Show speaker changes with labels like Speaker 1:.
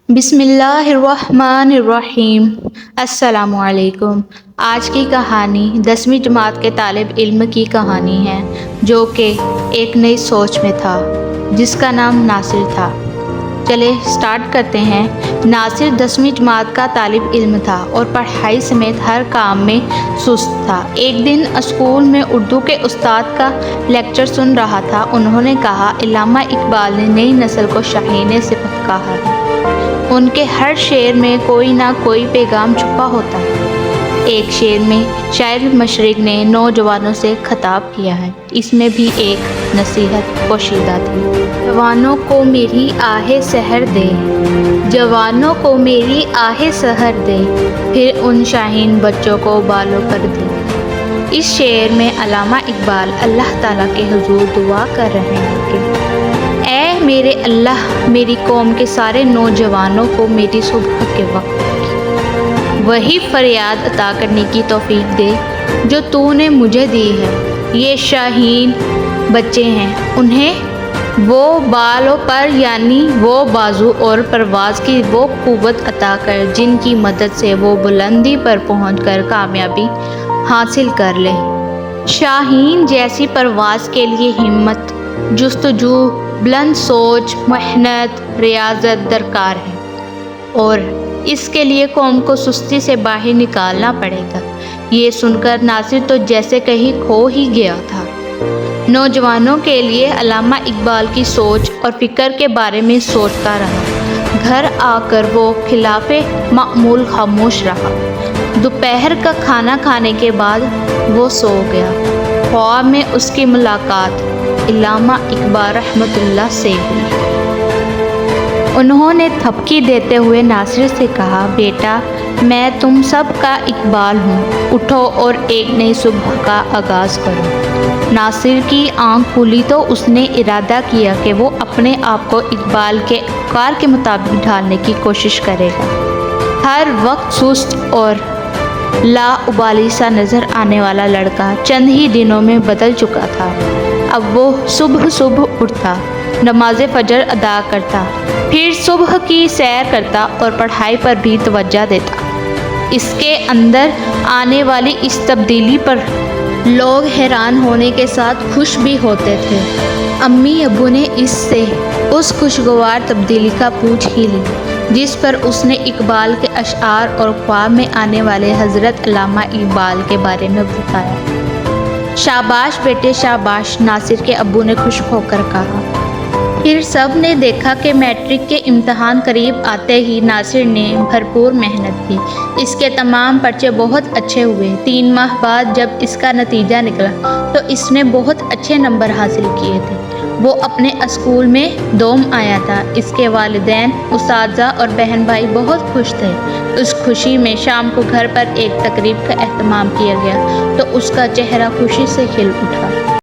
Speaker 1: بسم اللہ الرحمن الرحیم۔ السلام علیکم۔ آج کی کہانی 10ویں جماعت کے طالب علم کی کہانی ہے جو کہ ایک نئی سوچ میں تھا جس کا نام ناصر تھا۔ چلے سٹارٹ کرتے ہیں۔ ناصر 10ویں جماعت کا طالب علم تھا اور پڑھائی سمیت ہر کام میں سست تھا۔ ایک دن اسکول میں اردو کے استاد کا لیکچر سن رہا تھا۔ انہوں نے کہا، علامہ اقبال نے نئی نسل کو شاہین صفت کہا ہے۔ ان کے ہر شعر میں کوئی نہ کوئی پیغام چھپا ہوتا ہے۔ ایک شعر میں شاعر مشرق نے نوجوانوں سے خطاب کیا ہے۔ اس میں بھی ایک نصیحت پوشیدہ تھی۔ جوانوں کو میری آہ سحر دے، جوانوں کو میری آہ سحر دے، پھر ان شاہین بچوں کو بالوں پر دے۔ اس شعر میں علامہ اقبال اللہ تعالیٰ کے حضور دعا کر رہے ہیں کہ اے میرے اللہ، میری قوم کے سارے نوجوانوں کو میری صبح کے وقت وہی فریاد عطا کرنے کی توفیق دے جو تو نے مجھے دی ہے۔ یہ شاہین بچے ہیں، انہیں وہ بالوں پر یعنی وہ بازو اور پرواز کی وہ قوت عطا کر جن کی مدد سے وہ بلندی پر پہنچ کر کامیابی حاصل کر لے۔ شاہین جیسی پرواز کے لیے ہمت، جستجو، بلند سوچ، محنت، ریاضت درکار ہے اور اس کے لیے قوم کو سستی سے باہر نکالنا پڑے گا۔ یہ سن کر ناصر تو جیسے کہیں کھو ہی گیا تھا۔ نوجوانوں کے لیے علامہ اقبال کی سوچ اور فکر کے بارے میں سوچتا رہا۔ گھر آ کر وہ خلاف معمول خاموش رہا۔ دوپہر کا کھانا کھانے کے بعد وہ سو گیا۔ خواب میں اس کی ملاقات علامہ اقبال رحمۃ اللہ سے ہوئی۔ انہوں نے تھپکی دیتے ہوئے ناصر سے کہا، بیٹا، میں تم سب کا اقبال ہوں، اٹھو اور ایک نئی صبح کا آغاز کرو۔ ناصر کی آنکھ کھلی تو اس نے ارادہ کیا کہ وہ اپنے آپ کو اقبال کے افکار کے مطابق ڈھالنے کی کوشش کرے گا۔ ہر وقت سست اور لاابالی سا نظر آنے والا لڑکا چند ہی دنوں میں بدل چکا تھا۔ اب وہ صبح اٹھتا، نماز فجر ادا کرتا، پھر صبح کی سیر کرتا اور پڑھائی پر بھی توجہ دیتا۔ اس کے اندر آنے والی اس تبدیلی پر لوگ حیران ہونے کے ساتھ خوش بھی ہوتے تھے۔ امی ابو نے اس خوشگوار تبدیلی کا پوچھ ہی لی جس پر اس نے اقبال کے اشعار اور خواب میں آنے والے حضرت علامہ اقبال کے بارے میں بتایا۔ شاباش بیٹے شاباش، ناصر کے ابو نے خوش ہو کر کہا۔ پھر سب نے دیکھا کہ میٹرک کے امتحان قریب آتے ہی ناصر نے بھرپور محنت کی۔ اس کے تمام پرچے بہت اچھے ہوئے۔ 3 ماہ بعد جب اس کا نتیجہ نکلا تو اس نے بہت اچھے نمبر حاصل کیے تھے۔ وہ اپنے اسکول میں دوم آیا تھا۔ اس کے والدین، اساتذہ اور بہن بھائی بہت خوش تھے۔ اس خوشی میں شام کو گھر پر ایک تقریب کا اہتمام کیا گیا تو اس کا چہرہ خوشی سے کھل اٹھا۔